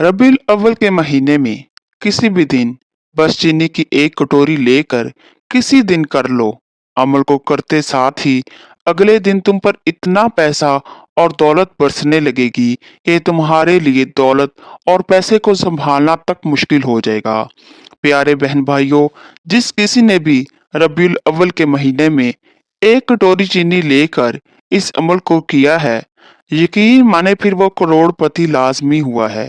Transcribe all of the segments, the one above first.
रबीउल अव्वल के महीने में किसी भी दिन बस चीनी की एक कटोरी लेकर किसी दिन कर लो। अमल को करते साथ ही अगले दिन तुम पर इतना पैसा और दौलत बरसने लगेगी कि तुम्हारे लिए दौलत और पैसे को संभालना तक मुश्किल हो जाएगा। प्यारे बहन भाइयों, जिस किसी ने भी रबीउल अव्वल के महीने में एक कटोरी चीनी लेकर इस अमल को किया है, यकीन माने फिर वो करोड़पति लाजमी हुआ है।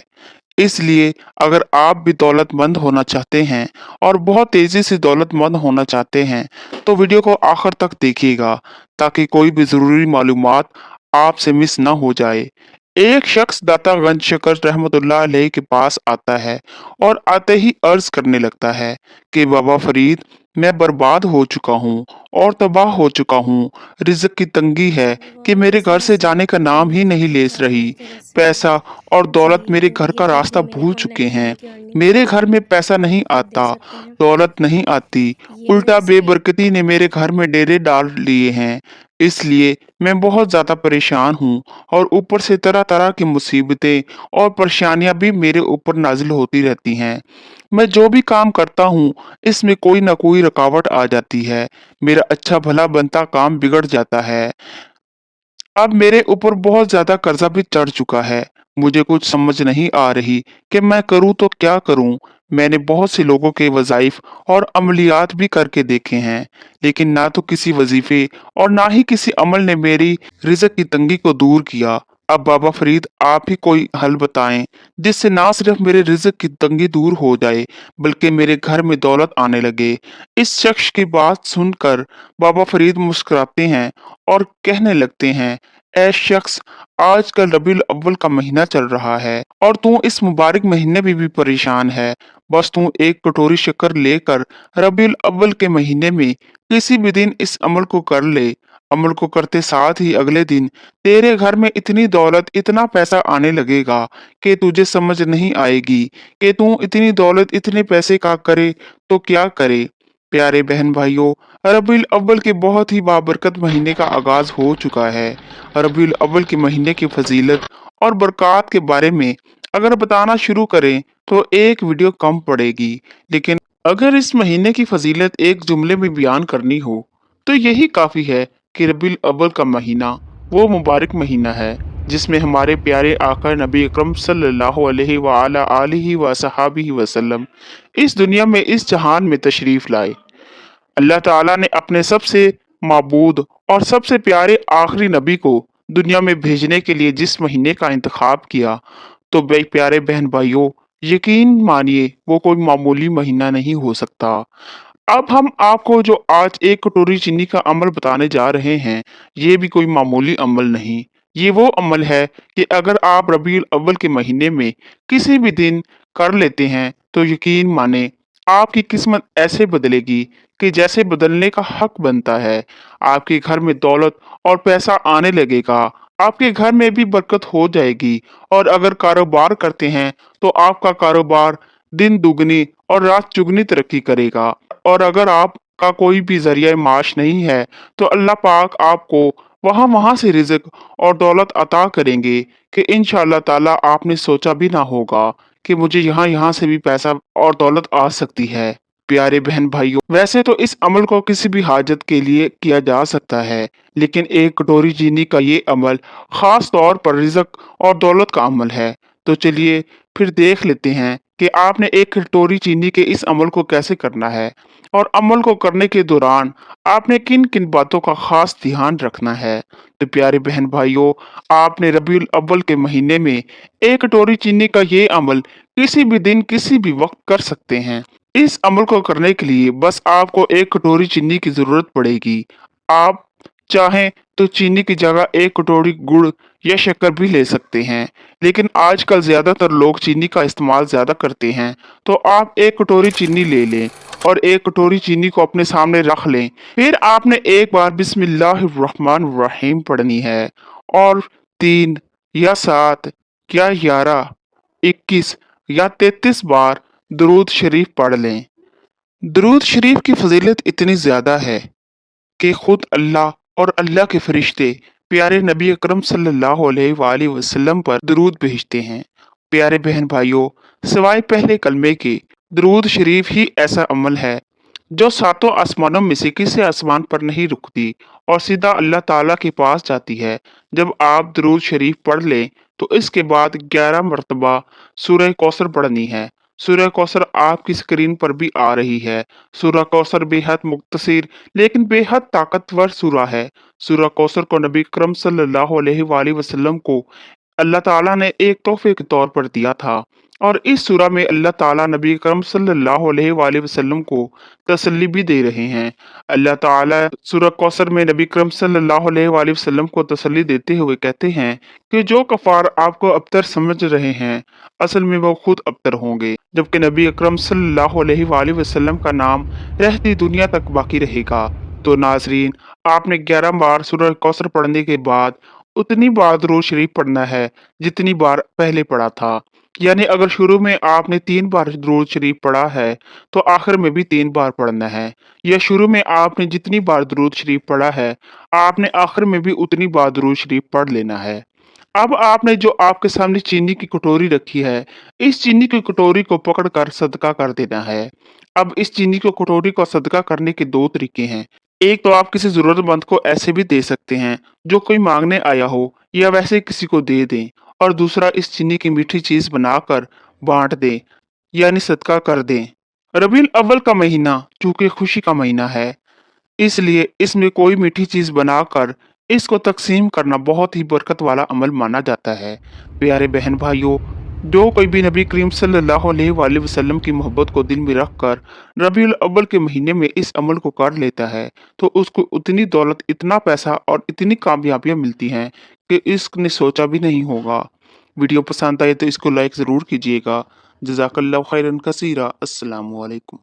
इसलिए अगर आप भी दौलतमंद होना चाहते हैं और बहुत तेजी से दौलतमंद होना चाहते हैं, तो वीडियो को आखिर तक देखिएगा ताकि कोई भी ज़रूरी मालूमात आपसे मिस ना हो जाए। एक शख्स दाता गंज शकर रहमतुल्लाह अलैह के पास आता है और आते ही अर्ज करने लगता है कि बाबा फरीद, मैं बर्बाद हो चुका हूँ और तबाह हो चुका हूँ। रिज़्क की तंगी है कि मेरे घर से जाने का नाम ही नहीं ले रही। पैसा और दौलत मेरे घर का रास्ता भूल चुके हैं। मेरे घर में पैसा नहीं आता, दौलत नहीं आती, उल्टा बेबरकती ने मेरे घर में डेरे डाल लिए हैं। इसलिए मैं बहुत ज़्यादा परेशान हूँ और ऊपर से तरह-तरह की मुसीबतें और परेशानियाँ भी मेरे ऊपर नाज़िल होती रहती हैं। मैं जो भी काम करता हूँ, इसमें कोई न कोई रुकावट आ जाती है। मेरा अच्छा भला बनता काम बिगड़ जाता है। अब मेरे ऊपर बहुत ज़्यादा कर्जा भी चढ़ चुका है। मुझे कुछ समझ नहीं आ रही कि मैं करूँ तो क्या करूँ? मैंने बहुत से लोगों के वज़ाइफ और अमलियात भी करके देखे हैं, लेकिन ना तो किसी वज़ीफ़े और ना ही किसी अमल ने मेरी रिज़्क की तंगी को दूर किया। अब बाबा फ़रीद, आप ही कोई हल बताएँ, जिससे ना सिर्फ़ मेरे रिज़्क की तंगी दूर हो जाए, बल्कि मेरे घर में दौलत आने लगे। इस शख्स की बात सुनकर बाबा फ़रीद मुस्कुराते हैं और कहने लगते हैं, ऐ शख्स, आजकल रबीउल अव्वल का महीना चल रहा है और तू इस मुबारक महीने में भी परेशान है। बस तू एक कटोरी शक्कर लेकर रबीउल अव्वल के महीने में किसी भी दिन इस अमल को कर ले। अमल को करते साथ ही अगले दिन तेरे घर में इतनी दौलत, इतना पैसा आने लगेगा कि तुझे समझ नहीं आएगी कि तू इतनी दौलत, इतने पैसे का करे तो क्या करे। प्यारे बहन भाइयों, रबीउल अव्वल के बहुत ही बाबरकत महीने का आगाज़ हो चुका है। रबीउल अव्वल के महीने की फजीलत और बरक़ात के बारे में अगर बताना शुरू करें तो एक वीडियो कम पड़ेगी, लेकिन अगर इस महीने की फजीलत एक जुमले में बयान करनी हो तो यही काफ़ी है कि रबीउल अव्वल का महीना वो मुबारक महीना है जिसमें हमारे प्यारे आका नबी अकरम सल्लल्लाहु अलैहि व आला आलिहि व सहाबिहि वसल्लम इस दुनिया में, इस जहान में तशरीफ़ लाए। अल्लाह ताला ने अपने सबसे माबूद और सबसे प्यारे आखिरी नबी को दुनिया में भेजने के लिए जिस महीने का इंतखाब किया, तो बे प्यारे बहन भाइयों, यकीन मानिए वो कोई मामूली महीना नहीं हो सकता। अब हम आपको जो आज एक कटोरी चीनी का अमल बताने जा रहे हैं, ये भी कोई मामूली अमल नहीं। ये वो अमल है कि अगर आप रबीउल अव्वल के महीने में किसी भी दिन कर लेते हैं, तो यकीन माने आपकी किस्मत ऐसे बदलेगी कि जैसे बदलने का हक बनता है। आपके घर में दौलत और पैसा आने लगेगा, आपके घर में भी बरकत हो जाएगी और अगर कारोबार करते हैं, तो आपका कारोबार दिन दुगनी और रात चुगनी तरक्की करेगा। और अगर आपका कोई भी ज़रिया माश नहीं है, तो अल्लाह पाक आपको वहाँ-वहाँ से रिज़्क और दौलत अता करेंगे कि इंशाअल्लाह ताला आपने सोचा भी ना होगा कि मुझे यहाँ-यहाँ से भी पैसा और दौलत आ सकती है। प्यारे बहन भाइयों, वैसे तो इस अमल को किसी भी हाजत के लिए किया जा सकता है, लेकिन एक कटोरी चीनी का ये अमल ख़ास तौर पर रिज़्क और दौलत का अमल है। तो चलिए फिर देख लेते हैं कि आपने एक कटोरी चीनी के इस अमल को कैसे करना है और अमल को करने के दौरान आपने किन-किन बातों का ख़ास ध्यान रखना है। तो प्यारे बहन भाइयों, आपने रबीउल अव्वल के महीने में एक कटोरी चीनी का ये अमल किसी भी दिन, किसी भी वक़्त कर सकते हैं। इस अमल को करने के लिए बस आपको एक कटोरी चीनी की ज़रूरत पड़ेगी। आप चाहें तो चीनी की जगह एक कटोरी गुड़ या शक्कर भी ले सकते हैं, लेकिन आजकल ज़्यादातर लोग चीनी का इस्तेमाल ज़्यादा करते हैं, तो आप एक कटोरी चीनी ले लें और एक कटोरी चीनी को अपने सामने रख लें। फिर आपने एक बार बिस्मिल्लाहिर्रहमानिर्रहीम पढ़नी है और 3 या 7 या 11, 21 या 33 बार दुरूद शरीफ पढ़ लें। दुरूद शरीफ की फजीलत इतनी ज़्यादा है कि खुद अल्लाह और अल्लाह के फरिश्ते प्यारे नबी अकरम सल्लल्लाहु अलैहि वसल्लम पर दुरूद भेजते हैं प्यारे बहन भाइयों, सिवाय पहले कलमे के दरूद शरीफ ही ऐसा अमल है जो सातों आसमानों में से किसी आसमान पर नहीं रुकती और सीधा अल्लाह ताला के पास जाती है। जब आप दरूद शरीफ पढ़ लें तो इसके बाद 11 मरतबा सूरह कौसर पढ़नी है। सूरह कौसर आपकी स्क्रीन पर भी आ रही है। सूरह कौसर बेहद मुख्तसर लेकिन बेहद ताकतवर सूरह है। सूरह कौसर को नबी अकरम सल्लल्लाहु अलैहि वसल्लम को अल्लाह ताला ने एक तोहफे के तौर पर दिया था और इस सूरह में अल्लाह ताला नबी अकरम सल्लल्लाहु अलैहि वसल्लम को तसल्ली भी दे रहे हैं। अल्लाह ताला सूरह कौसर में नबी अकरम सल्लल्लाहु अलैहि वसल्लम को तसल्ली देते हुए कहते हैं कि जो कफ़ार आपको अबतर समझ रहे हैं, असल में वो खुद अबतर होंगे, जबकि नबी अकरम सल्लल्लाहु अलैहि वसल्लम का नाम रहती दुनिया तक बाकी रहेगा। तो नाज़रीन, आपने 11 बार सूरह कौसर पढ़ने के बाद उतनी बार दुरूद शरीफ पढ़ना है जितनी बार पहले पढ़ा था। यानी अगर शुरू में आपने 3 बार दुरूद शरीफ पढ़ा है, तो आखिर में भी 3 बार पढ़ना है। या शुरू में आपने जितनी बार दुरूद शरीफ पढ़ा है, आपने आखिर में भी उतनी बार दुरूद शरीफ पढ़ लेना है। अब आपने जो आपके सामने चीनी की कटोरी रखी है, इस चीनी की कटोरी को पकड़कर सदका कर देना है। अब इस चीनी की कटोरी को सदका करने के 2 तरीके हैं। एक तो आप किसी ज़रूरतमंद को ऐसे भी दे सकते हैं, जो कोई माँगने आया हो या वैसे किसी को दे दें। और दूसरा, इस चीनी की मीठी चीज़ बनाकर बाँट दें, यानी सदका कर दें। रबीउल अव्वल का महीना चूँकि खुशी का महीना है, इसलिए इसमें कोई मीठी चीज़ बनाकर इसको तक़सीम करना बहुत ही बरकत वाला अमल माना जाता है। प्यारे बहन भाइयों, जो कोई भी नबी करीम सल्लल्लाहु अलैहि वसल्लम की मोहब्बत को दिल में रखकर रबीउल अव्वल के महीने में इस अमल को कर लेता है, तो उसको उतनी दौलत, इतना पैसा और इतनी कामयाबियाँ मिलती हैं कि इसने सोचा भी नहीं होगा। वीडियो पसंद आए तो इसको लाइक ज़रूर कीजिएगा। जज़ाकल्लाहु खैरन कसीरा। अस्सलामु अलैकुम।